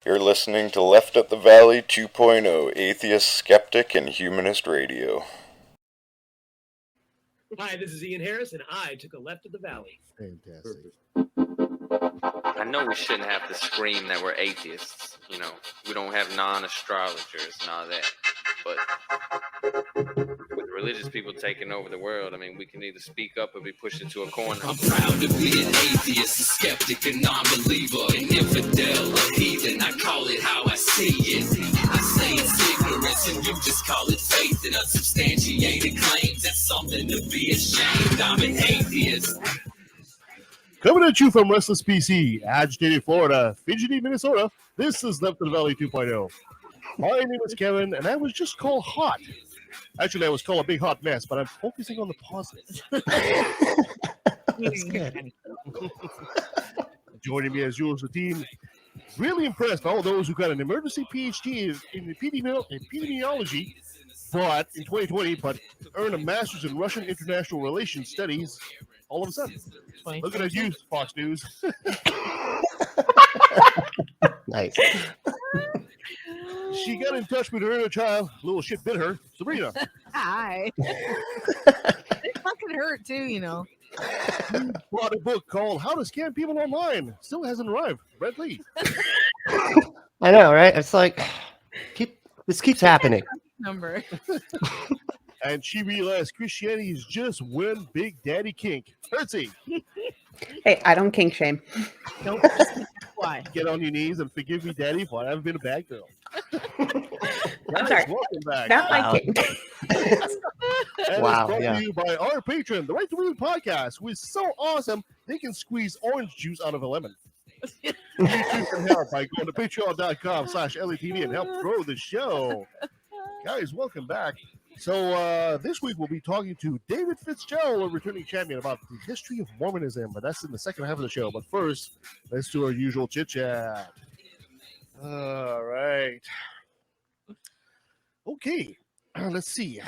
You're listening to Left Up the Valley 2.0, Atheist, Skeptic, and Humanist Radio. Hi, this is Ian Harris, and I took a left at the valley. Fantastic. I know we shouldn't have to scream that we're atheists. You know, we don't have non-astrologers and all that. But with religious people taking over the world, I mean, we can either speak up or be pushed into a corner. I'm proud to be an atheist, a skeptic, a non-believer, an infidel, a heathen. I call it how I see it. I say it's ignorance and you just call it faith and unsubstantiated claims. That's something to be ashamed. I'm an atheist. Coming at you from Restless PC, agitated Florida, fidgety Minnesota, this is Left of the Valley 2.0. My name is Kevin, and I was just called hot. Actually, I was called a big hot mess, but I'm focusing on the positives. That's good. Joining me as usual is the team. Really impressed by all those who got an emergency PhD in epidemiology, but in 2020, but earned a master's in Russian international relations studies all of a sudden. Looking at you, Fox News. Nice. She got in touch with her inner child. Little shit bit her. Sabrina. Hi. It fucking hurt too, you know. You brought a book called How to Scam People Online. Still hasn't arrived. Brett Lee. I know, right? It's like, this keeps happening. Number. And she realized Christianity is just one big daddy kink. Hertzy. Hey, I don't kink shame. Don't why. Get on your knees and forgive me, daddy, for I haven't been a bad girl. I'm sorry. Welcome back. Not my kink. And Wow, it's brought yeah. to you by our patron, the Right to Read podcast, who is so awesome they can squeeze orange juice out of a lemon. You too can help by going to patreon.com/LATV and help grow the show. Guys, welcome back. So this week we'll be talking to David Fitzgerald, a returning champion, about the history of Mormonism, but that's in the second half of the show. But first, let's do our usual chit-chat. All right. Okay, let's see.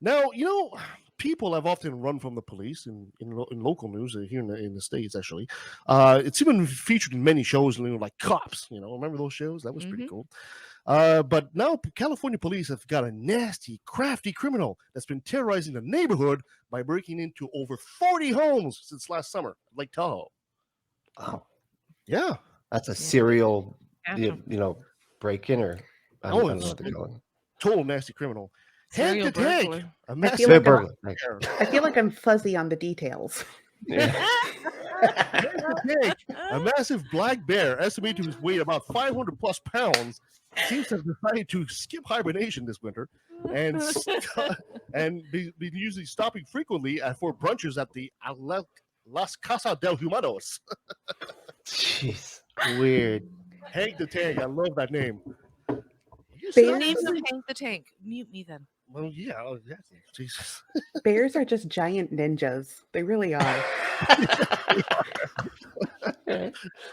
Now, you know, people have often run from the police in local news here in the States, actually. It's even featured in many shows, like Cops, remember those shows? That was pretty cool. But now California police have got a nasty, crafty criminal that's been terrorizing the neighborhood by breaking into over 40 homes since last summer, Lake Tahoe. Wow. Yeah. That's a serial, Yeah. break-in or I don't know what they're calling. Total nasty criminal. Hand Serial to tank. burglar. A I massive feel like Burglar. I feel like I'm fuzzy on the details. Yeah. A massive black bear, estimated to weigh about 500 plus pounds, seems to have decided to skip hibernation this winter and be usually stopping frequently for brunches at the Las Casas del Humanos. Jeez. Weird. Hank the Tank, I love that name. Your name's Hank the Tank. Mute me then. Well, yeah, Jesus. Bears are just giant ninjas. They really are.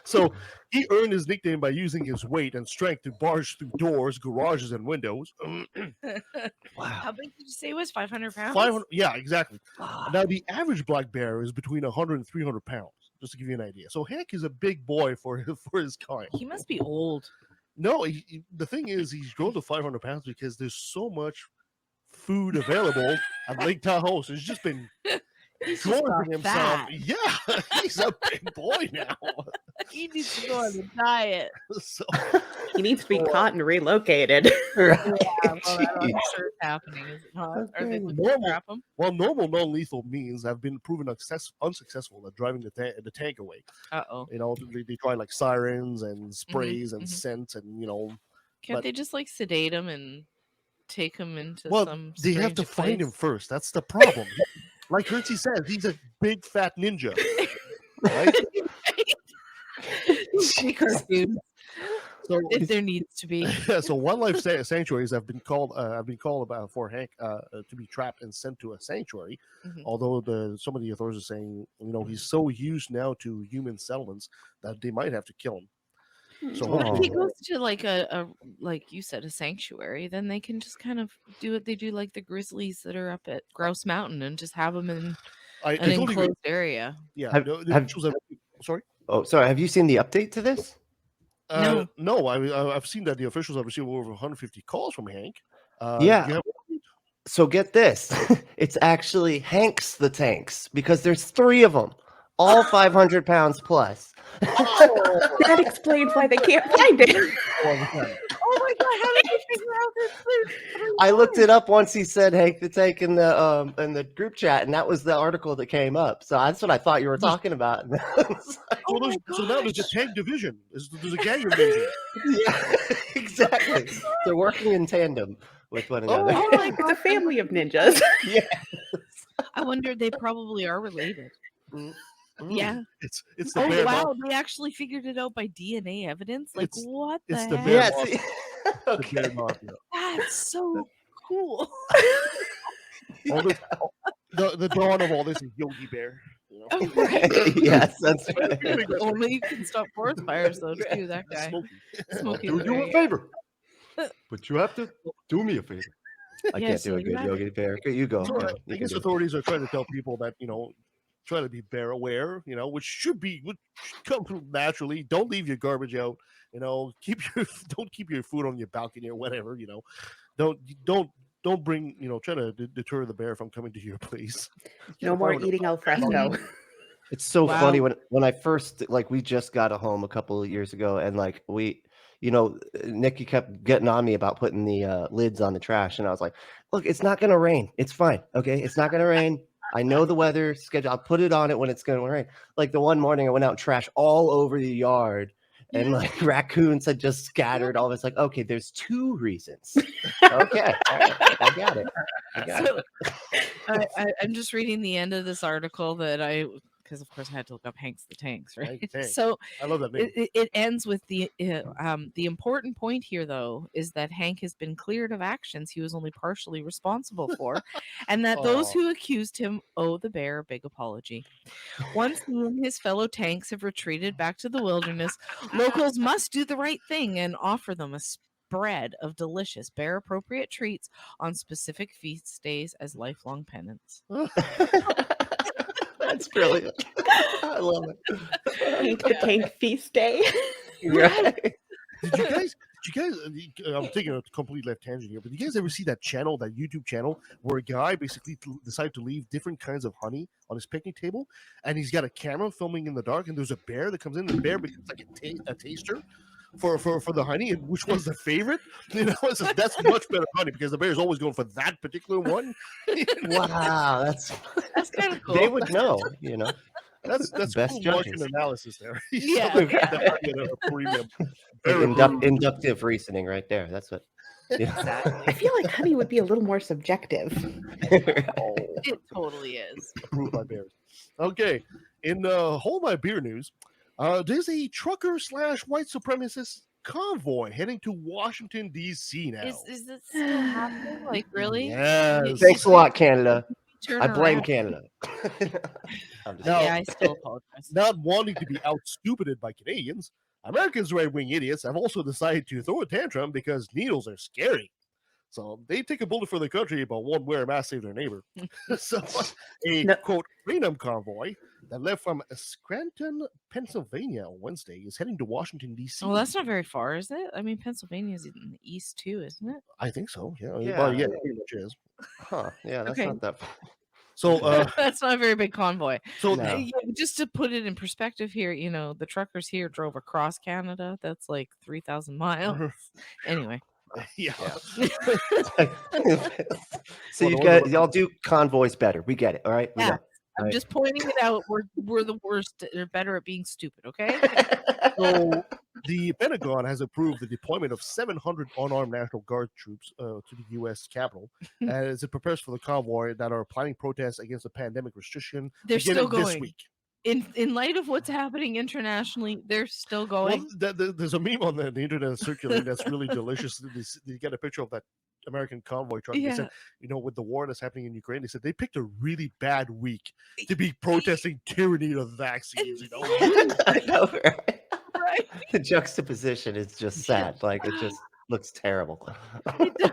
So he earned his nickname by using his weight and strength to barge through doors, garages, and windows. Wow. How big did you say it was? 500 pounds? 500, yeah, exactly. Wow. Now, the average black bear is between 100 and 300 pounds, just to give you an idea. So Hank is a big boy for his kind. He must be old. No, the thing is, he's grown to 500 pounds because there's so much food available at Lake Tahoe. So he's just been He's just gorging got himself. fat. Yeah, he's a big boy now. He needs to go on a diet. So, He needs to be caught and relocated. Right. Yeah, well, I'm Jeez. sure it's happening, is it not? Are they Okay. looking to trap him? while normal non-lethal means have been proven unsuccessful at driving the tank away. Uh-oh. They try like sirens and sprays and scents and Can't but- they just sedate him and take him into well, some they have to strange find him place? first. That's the problem. Like Hertzy says, he's a big fat ninja. Right? Jeez, dude. So, If there needs to be. so wildlife sanctuaries have been called about for Hank to be trapped and sent to a sanctuary. Mhm. Although some of the authorities are saying he's so used now to human settlements that they might have to kill him. So But if he hopefully- goes to like you said, a sanctuary, then they can just kind of do what they do like the grizzlies that are up at Grouse Mountain and just have them in I an totally agree. enclosed area. Yeah. Have- no, the have- visuals are- sorry. Oh, sorry. Have you seen the update to this? No, I've seen that the officials have received over 150 calls from Hank. Yeah. do you have- So get this. It's actually Hank's the Tanks because there's 3 of them, all 500 pounds plus. That explains why they can't find it. Oh my god, how did you figure out this? I looked it up once he said Hank the Tank in the group chat, and that was the article that came up. So that's what I thought you were talking about. So now there's a tank division. There's a gang division. Yeah, exactly. They're working in tandem with one another. Oh my God. It's a family of ninjas. Yeah. I wonder they probably are related. Yeah. It's the Oh bear wow, mafia. they actually figured it out by DNA evidence. Like It's- what it's the the heck? bear Yeah, mafia. see- The bear mafia. That's so cool. All this, the dawn of all this is Yogi Bear. You know? Oh, right. Yes, that's right. Only you can stop forest fires though too, that guy. Smokey. Smokey Do the you a Bear. favor, but you have to do me a favor. I Yeah, can't so do a you good have- Yogi Bear. You go. So, Go. I You guess can do it. authorities are trying to tell people that try to be bear aware. Which should come through naturally. Don't leave your garbage out. Don't keep your food on your balcony or whatever. Don't bring try to deter the bear from coming to your place. No more eating al fresco. It's so Wow. funny when I first we just got a home a couple of years ago, and Nikki kept getting on me about putting the lids on the trash, and I was like, "Look, it's not gonna rain. It's fine, okay? It's not gonna rain. I know the weather schedule. I'll put it on it when it's gonna rain." Like the one morning, I went out and trash all over the yard, and like raccoons had just scattered all this. Like, okay, there's 2 reasons. Okay, all right, I got it. So, I'm just reading the end of this article because of course I had to look up Hank's the Tanks, right? Hank the Tank. So I love that name. it ends with the important point here though is that Hank has been cleared of actions he was only partially responsible for, and that those who accused him owe the bear a big apology. Once he and his fellow tanks have retreated back to the wilderness, locals must do the right thing and offer them a spread of delicious bear appropriate treats on specific feast days as lifelong penance. That's brilliant. I love it. Hank the Tank Feast Day. Right. Did you guys? I'm taking a complete left tangent here, but did you guys ever see that YouTube channel, where a guy basically decided to leave different kinds of honey on his picnic table, and he's got a camera filming in the dark, and there's a bear that comes in. The bear becomes like a taster for the honey, and which one's the favorite? That's much better honey because the bear is always going for that particular one. Wow, that's kind of cool. They would know, That's Best cool judges. market analysis there. Yeah. Something like that, a premium. Inductive reasoning right there. That's what. Yeah. I feel like honey would be a little more subjective. It totally is. Approved by bears. Okay, in Hold My Beer news, there's a trucker / white supremacist convoy heading to Washington D.C. now. Is this still happening? Like really? Yes. Thanks a lot, Canada. Turn I blame around. Canada. I'm just Now- Yeah, I still apologize. Not wanting to be out-stupided by Canadians, Americans right-wing idiots have also decided to throw a tantrum because needles are scary. So they take a bullet for the country, but won't wear a mask to save their neighbor. So a, No. quote, freedom convoy that left from Scranton, Pennsylvania on Wednesday is heading to Washington, D.C. Well, that's not very far, is it? I mean, Pennsylvania's in the east too, isn't it? I think so. Yeah. Yeah. Well, yeah, it pretty much is. Huh. Yeah, that's Okay. not that far. So, That's not a very big convoy. so No. Yeah, just to put it in perspective here, the truckers here drove across Canada. That's like 3,000 miles. Anyway. yeah. So y'all do convoys better. We get it. All right. We Yeah. know. I'm Right. just pointing it out. We're the worst. They're better at being stupid, okay? So the Pentagon has approved the deployment of 700 unarmed National Guard troops to the U.S. Capitol as it prepares for the convoy that are planning protests against the pandemic restriction. They're still beginning this going. week. In light of what's happening internationally, they're still going. Well, there's a meme on the internet circulating that's really delicious. They get a picture of that American convoy truck. They said, with the war that's happening in Ukraine, they said they picked a really bad week to be protesting tyranny of vaccines. I know, right? Right. The juxtaposition is just sad. Like it just looks terrible. It does.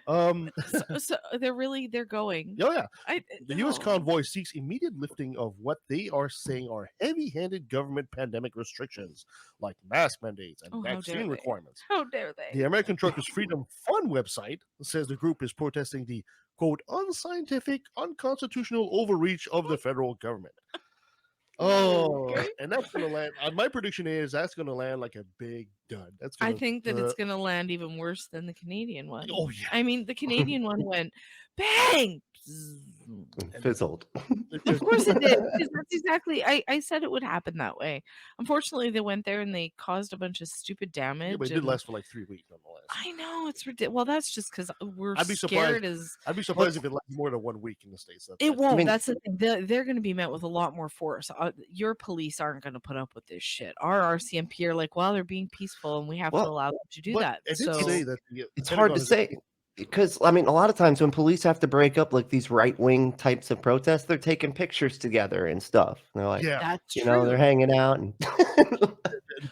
So they're going. Oh yeah, I the U.S. oh. convoy seeks immediate lifting of what they are saying are heavy-handed government pandemic restrictions, like mask mandates and Oh, how dare vaccine they. requirements. How dare they? The American Truckers Freedom Fund website says the group is protesting the quote unscientific, unconstitutional overreach of the federal government. Oh, Okay. and that's gonna land. My prediction is that's gonna land like a big dud. That's I gonna. think that it's going to land even worse than the Canadian one. Oh yeah. I mean, the Canadian one went bang. Fizzled. Of course it did. Because that's exactly. I said it would happen that way. Unfortunately, they went there and they caused a bunch of stupid damage. Yeah, but it did last for like 3 weeks nonetheless. I know it's ridiculous. Well, that's just because we're I'd be scared. surprised. I'd be surprised if it lasts more than 1 week in the States. It won't. I mean- That's the thing. They're going to be met with a lot more force. Your police aren't going to put up with this shit. Our RCMP are like, well, they're being peaceful, and we have to allow them to do that. It did So say that It's hard to say because I mean, a lot of times when police have to break up like these right wing types of protests, they're taking pictures together and stuff. And they're like, Yeah, that's you true. know, they're hanging out and the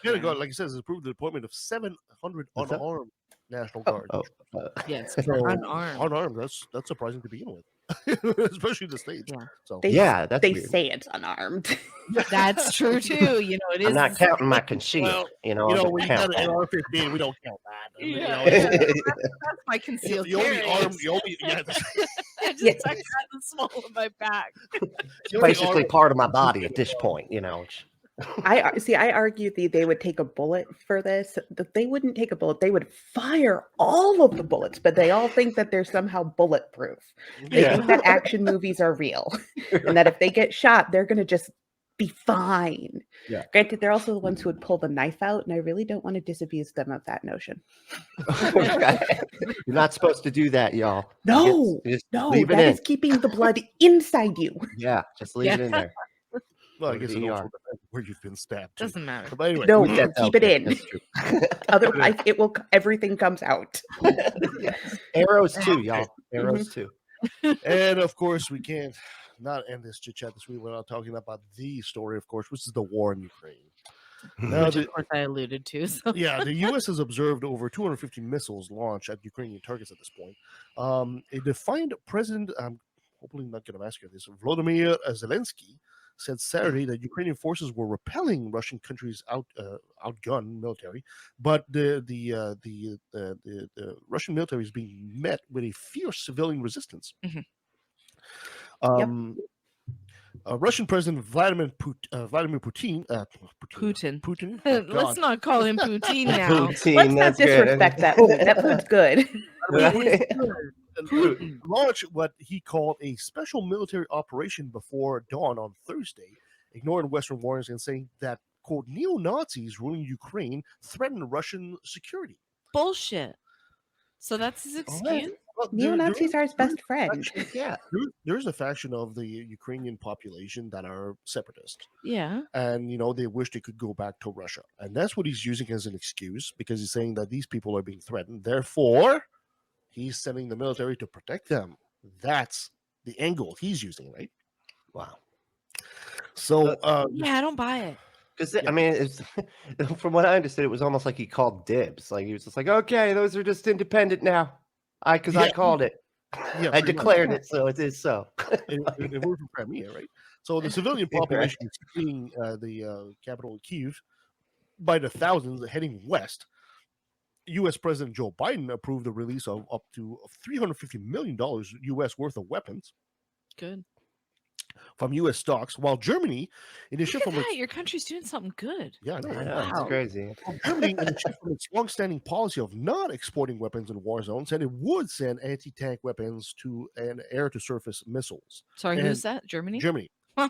Pentagon, like I said, has approved the deployment of 700 What's that? unarmed National Guard. Yes, So, unarmed. unarmed. That's surprising to begin with, especially the States. Yeah. So yeah, that's They weird. say it's unarmed. That's true too. You know, it is. I'm not counting my concealed. Well, you know, you know, I'm when you gonna got count an that. AR-15, we don't count that. You know, Yeah, it's- that's my concealed you only carry. armed. You only yeah. I just Yeah. tuck that in the small of my back. It's basically part of my body at this point, you know. I argue they would take a bullet for this. That they wouldn't take a bullet. They would fire all of the bullets, but they all think that they're somehow bulletproof. They think that action movies are real, and that if they get shot, they're going to just be fine. Yeah. Granted, they're also the ones who would pull the knife out, and I really don't want to disabuse them of that notion. You're not supposed to do that, y'all. No, Just no, leave it that in. is keeping the blood inside you. Yeah, just leave it in there. Well, I Go to guess the it also ER. depends where you've been stabbed. too. Doesn't matter. But anyway, No, Leave that keep out it there. in. That's true. Otherwise, everything comes out. Arrows too, y'all. Arrows too. and of course, we can't not end this chit chat this week without talking about the story, of course, which is the war in Ukraine. Now, Which, of course, I alluded to. So. yeah, the U.S. has observed over 250 missiles launched at Ukrainian targets at this point. A defiant president, I'm hopefully not going to massacre this, Volodymyr Zelensky, said Saturday that Ukrainian forces were repelling Russian country's outgunned military, but the Russian military is being met with a fierce civilian resistance. Mm-hmm. Russian President Vladimir Putin. Putin. Oh, Let's God. not call him Putin now. Poutine, Let's not that's good. disrespect that food. That food's good. Launched what he called a special military operation before dawn on Thursday, ignoring Western warnings and saying that, quote, neo-Nazis ruling Ukraine threaten Russian security. Bullshit. So that's his excuse? Well, Neo-Nazis are his best friend. Yeah. There's a faction of the Ukrainian population that are separatist. Yeah. And, you know, they wish they could go back to Russia. And that's what he's using as an excuse because he's saying that these people are being threatened. Therefore, he's sending the military to protect them. That's the angle he's using, right? Wow. So, Yeah, I don't buy it. Because I mean, it's, from what I understood, it was almost like he called dibs. Like he was just like, "Okay, those are just independent now." I called it. Yeah, I pretty much. declared it, so it is so. it moved from Crimea, right? So the civilian population is fleeing the capital Kyiv by the thousands, heading west. U.S. President Joe Biden approved the release of up to $350 million U.S. worth of weapons Good. from U.S. stocks, while Germany, in a shift Look from at that. Your country's doing something good. yeah, I know, right? Yeah, it's crazy. Germany, in a shift from its long-standing policy of not exporting weapons in war zones, said it would send anti-tank weapons to and air-to-surface missiles. Sorry, And who's that? Germany? Germany. Huh.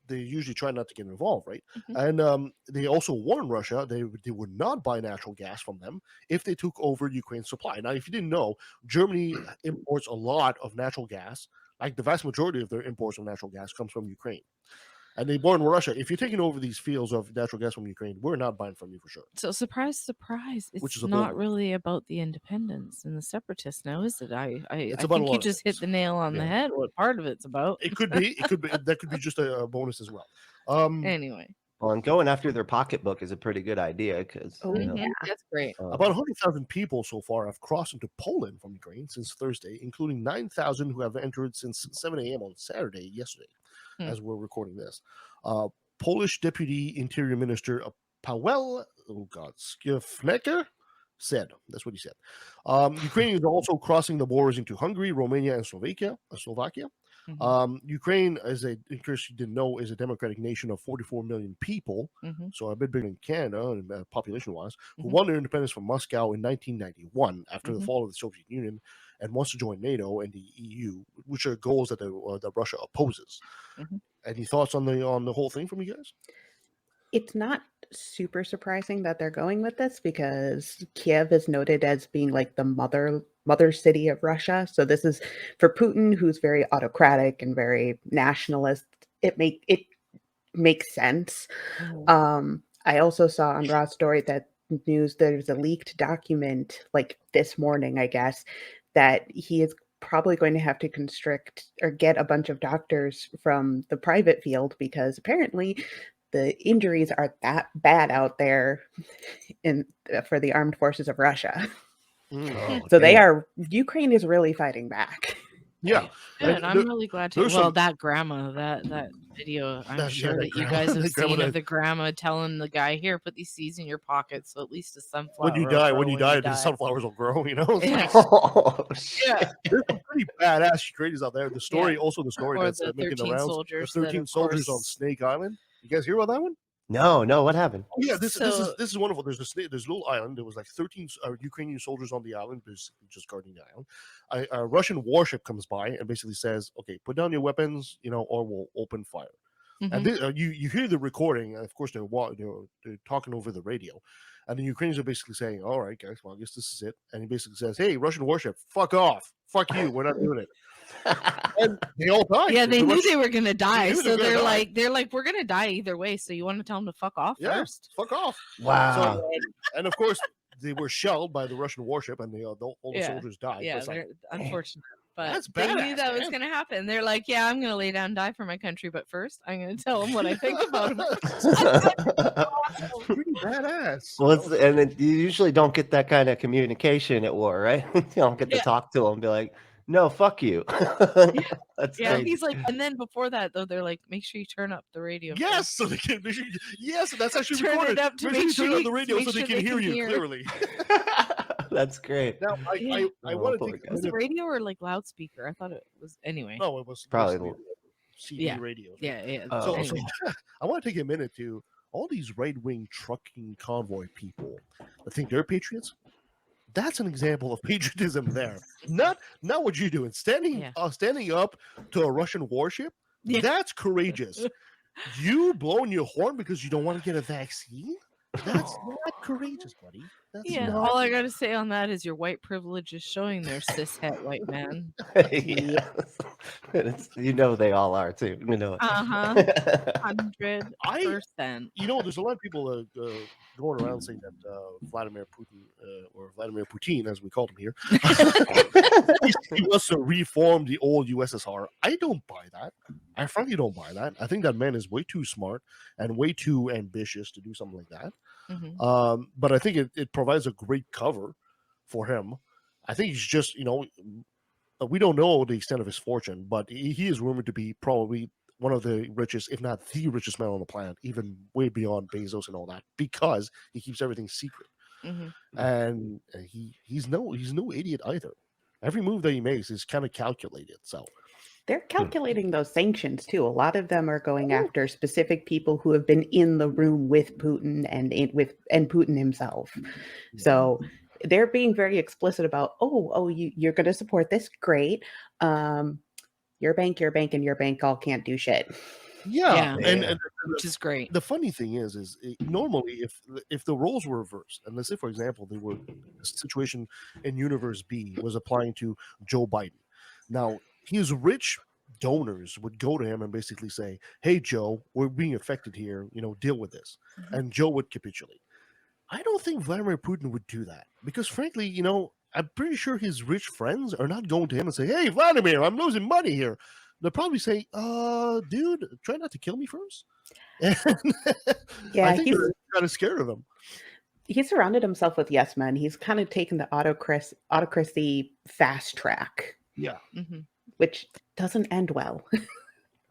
They usually try not to get involved, right? Mhm. And they also warned Russia they would not buy natural gas from them if they took over Ukraine's supply. Now, if you didn't know, Germany imports a lot of natural gas. Like the vast majority of their imports of natural gas comes from Ukraine. And they warned Russia, if you're taking over these fields of natural gas from Ukraine, we're not buying from you for sure. So surprise, surprise! Which It's is a not bold- really about the independents and the separatists now, is it? I It's I about a think lot you of just hit things. the nail on the Yeah. head. What part of it's about? It could be. That could be just a bonus as well. Anyway, Well, and going after their pocketbook is a pretty good idea because Oh, Mhm, yeah. That's great. About 100,000 people so far have crossed into Poland from Ukraine since Thursday, including 9,000 who have entered since 7 a.m. on yesterday, Hmm. as we're recording this. Polish Deputy Interior Minister Paweł Skifnecker said, that's what he said. Ukraine is also crossing the borders into Hungary, Romania, and Slovakia. Mhm, Ukraine, in case you didn't know, is a democratic nation of 44 million people, mhm, so a bit bigger than Canada, population-wise, who Mhm. won their independence from Moscow in 1991 after the Mhm. fall of the Soviet Union, and wants to join NATO and the EU, which are goals that that Russia opposes. Mhm. Any thoughts on the whole thing from you guys? It's not super surprising that they're going with this because Kiev is noted as being like the mother city of Russia. So this is for Putin, who's very autocratic and very nationalist. It makes sense. Mhm. I also saw on Raw Story that news there's a leaked document like this morning, I guess, that he is probably going to have to constrict or get a bunch of doctors from the private field because apparently the injuries are that bad out there in for the armed forces of Russia. Oh, So they damn. are Ukraine is really fighting back. Yeah, Good. I'm really glad to. there's Well, some- that grandma, that video, I'm sure that that you grandma- guys have that grandma seen of that- the grandma telling the guy, "Here, put these seeds in your pocket, so at least a sunflower." when you will die, grow the sunflowers will grow. You know, It's Yeah. like- Oh, Yeah. there's some pretty badass Ukrainians out there. The story, Yeah. also the story Or that's the making the 13 rounds. soldiers The that, 13 of soldiers on course- Snake Island. You guys hear about that one? No, what happened? Oh, yeah, this So- is wonderful. There's a little island. There was like 13 Ukrainian soldiers on the island, basically just guarding the island. A Russian warship comes by and basically says, "Okay, put down your weapons, or we'll open fire." And Mhm. you hear the recording. And of course, they're talking over the radio, and the Ukrainians are basically saying, "All right, guys, well, I guess this is it." And he basically says, "Hey, Russian warship, fuck off, fuck you, we're not doing it." And they all died. Yeah, they The knew Russian- they were gonna die, knew they so were gonna die. they're like, "We're gonna die either way. So you want to tell them to fuck off Yeah, first?" fuck off. Wow. So, and of course, they were shelled by the Russian warship, and all the Yeah. soldiers died. Yeah, It's like, they're unfortunate, but That's they knew badass, that was man. gonna happen. They're like, "Yeah, I'm gonna lay down and die for my country, but first, I'm gonna tell them what I think about them." pretty badass. Well, and then you usually don't get that kind of communication at war, right? You don't get to Yeah. talk to them and be like, "No, fuck you." That's Yeah, crazy. he's like, and then before that though, they're like, "Make sure you turn up the radio." Yes, so they can. Yes, that's actually Turn it recorded. up to Make make sure you sure turn on the radio make so they sure can they hear can you hear. clearly. That's great. Now, Yeah. I Oh, want to poor take. guy. Was it radio or like loudspeaker? I thought it was anyway. No, it was Probably basically CD Yeah. radio. Yeah. Oh, So, Anyway. I want to take a minute to all these right-wing trucking convoy people that think they're patriots. That's an example of patriotism there. Not what you're doing. Standing up to a Russian warship. Yeah. That's courageous. You blowing your horn because you don't want to get a vaccine? That's not courageous, buddy. That's Yeah, not. all I gotta say on that is your white privilege is showing there, cishet white man. Yes. You know they all are too. You know it. 100%. There's a lot of people going around saying that Vladimir Putin, or Vladimir Putin, as we called him here, he wants to reform the old USSR. I don't buy that. I frankly don't buy that. I think that man is way too smart and way too ambitious to do something like that. Mhm. But I think it provides a great cover for him. I think he's just, we don't know the extent of his fortune, but he is rumored to be probably one of the richest, if not the richest man on the planet, even way beyond Bezos and all that, because he keeps everything secret. Mhm. And he's no idiot either. Every move that he makes is kind of calculated. So They're calculating those sanctions too. A lot of them are going after specific people who have been in the room with Putin and Putin himself. So they're being very explicit about, you're going to support this, great. Your bank, and your bank all can't do shit. yeah. And which is great. the funny thing is normally if the roles were reversed, and let's say for example the situation in Universe B was applying to Joe Biden. Now his rich donors would go to him and basically say, "Hey Joe, we're being affected here. Deal with this," and Joe would capitulate. I don't think Vladimir Putin would do that because, frankly, I'm pretty sure his rich friends are not going to him and say, "Hey, Vladimir, I'm losing money here." they'll probably say, dude, try not to kill me first. Yeah, I think they're kind of scared of him. he surrounded himself with yes men. He's kind of taken the autocracy fast track, Yeah. Mhm. which doesn't end well. Well,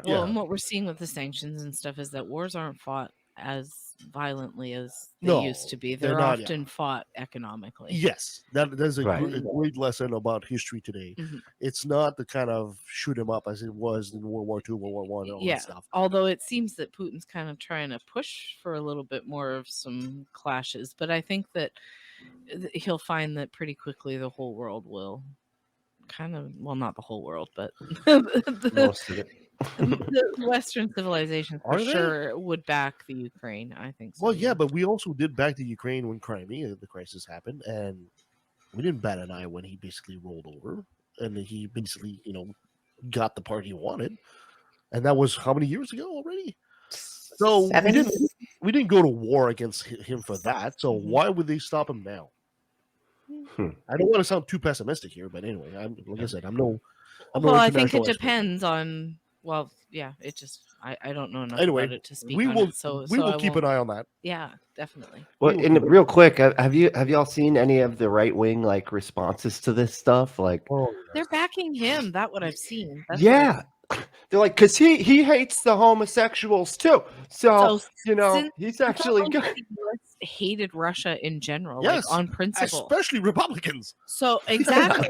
Yeah. and what we're seeing with the sanctions and stuff is that wars aren't fought as violently as they No, used to be. they're They're not, often fought economically. Yes, that's a, Right. a great lesson about history today. Mhm. It's not the kind of shoot 'em up as it was in World War II, World War One, and all Yeah. that stuff. Although it seems that Putin's kind of trying to push for a little bit more of some clashes, but I think that he'll find that pretty quickly the whole world will kind of, well, not the whole world, but the Most of it. Western civilization for Are they? sure would back the Ukraine. I think so. Well, yeah, but we also did back to Ukraine when Crimea, the crisis happened, and we didn't bat an eye when he basically rolled over, and he basically, got the part he wanted, and that was how many years ago already? So we didn't go to war against him for that. So why would they stop him now? I don't want to sound too pessimistic here, but anyway, like I said, I'm no Well, I think it international expert. depends on. Well, yeah, it just I don't know enough Anyway, about it to speak we on will it. So we will I keep won't- an eye on that. Yeah, definitely. Well, and real quick, have y'all seen any of the right wing like responses to this stuff? Like, They're backing him. That's what I've seen. That's what yeah, they're like, because he hates the homosexuals too. So since- he's actually since good. the US hated Russia in general, Yes, like on principle. especially Republicans. So exactly.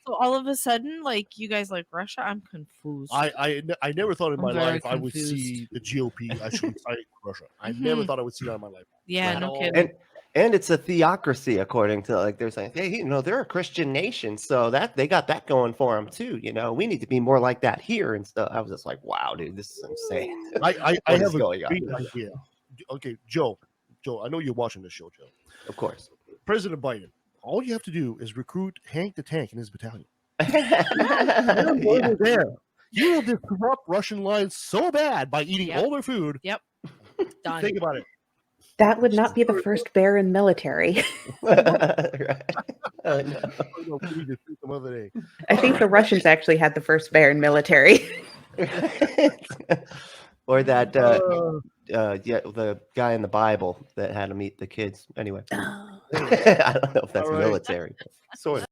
So all of a sudden, like you guys like Russia, I'm confused. I never thought in I'm my very life I would confused. see the GOP actually fight Russia. I never Mhm. thought I would see that in my life. Yeah, At no all. kidding. And it's a theocracy, according to like they're saying, hey, they're a Christian nation, so that they got that going for them too. We need to be more like that here and stuff. I was just like, wow, dude, this is insane. I What is have a going on? great idea. Okay, Joe, I know you're watching this show, Joe. Of course. President Biden, all you have to do is recruit Hank the Tank in his battalion. Yeah. There. You will disrupt Russian lines so bad by eating Yep. all their food. Yep. Done. Think about it. That would not be the first barren military. Right. Oh, no. I know, we need to do some other day. I think the Russians actually had the first barren military. Or that the guy in the Bible that had to meet the kids. Anyway, I don't know if that's All right. military, but sort of.